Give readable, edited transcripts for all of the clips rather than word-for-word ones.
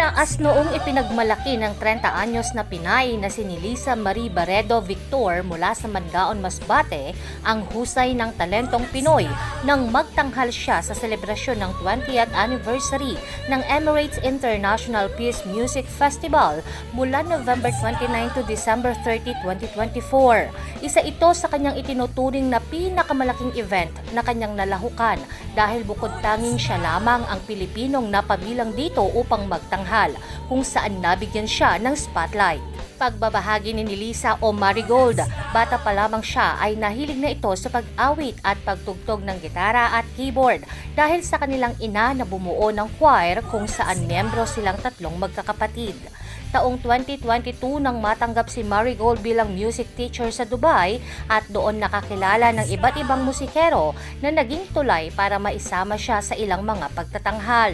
Itinaas noong ipinagmalaki ng 30 anyos na Pinay na si Nilisa Marie Barredo Victor mula sa Mandaon, Masbate ang husay ng talentong Pinoy nang magtanghal siya sa selebrasyon ng 20th anniversary ng Emirates International Peace Music Festival mula November 29 to December 30, 2024. Isa ito sa kanyang itinuturing na pinakamalaking event na kanyang nalahukan dahil bukod tanging siya lamang ang Pilipinong napabilang dito upang magtanghal, kung saan nabigyan siya ng spotlight. Pagbabahagi ni Nilisa o Marigold, bata pa lamang siya ay nahilig na ito sa pag-awit at pagtugtog ng gitara at keyboard dahil sa kanilang ina na bumuo ng choir kung saan miyembro silang tatlong magkakapatid. Taong 2022 nang matanggap si Marigold bilang music teacher sa Dubai at doon nakakilala ng iba't ibang musikero na naging tulay para maisama siya sa ilang mga pagtatanghal.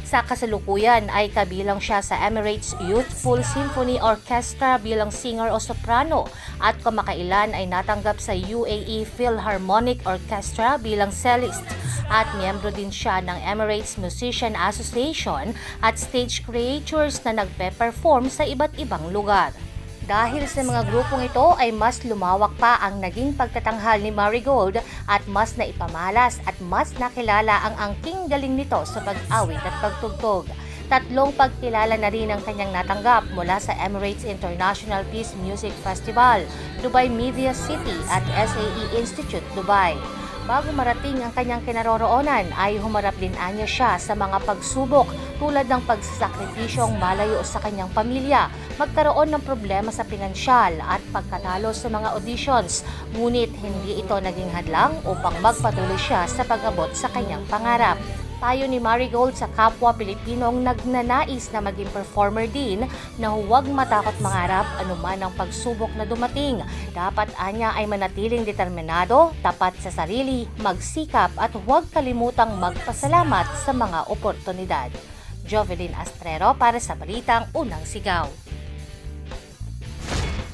Sa kasalukuyan ay kabilang siya sa Emirates Youthful Symphony Orchestra bilang singer o soprano at kamakailan ay natanggap sa UAE Philharmonic Orchestra bilang cellist at miyembro din siya ng Emirates Musician Association at stage creators na nagpe-perform sa iba't ibang lugar. Dahil sa mga grupong ito ay mas lumawak pa ang naging pagtatanghal ni Marigold at mas naipamalas at mas nakilala ang angking galing nito sa pag-awit at pagtugtog. Tatlong pagkilala na rin ang kanyang natanggap mula sa Emirates International Peace Music Festival, Dubai Media City at SAE Institute, Dubai. Bago marating ang kanyang kinaroroonan ay humarap din anya siya sa mga pagsubok tulad ng pagsasakripisyong malayo sa kanyang pamilya, magkaroon ng problema sa pinansyal at pagkatalo sa mga auditions. Ngunit hindi ito naging hadlang upang magpatuloy siya sa pag-abot sa kanyang pangarap. Payo ni Marigold sa kapwa Pilipinong nagnanais na maging performer din na huwag matakot mangarap anuman ang pagsubok na dumating. Dapat anya ay manatiling determinado, tapat sa sarili, magsikap at huwag kalimutang magpasalamat sa mga oportunidad. Jovelyn Astrero para sa Balitang Unang Sigaw.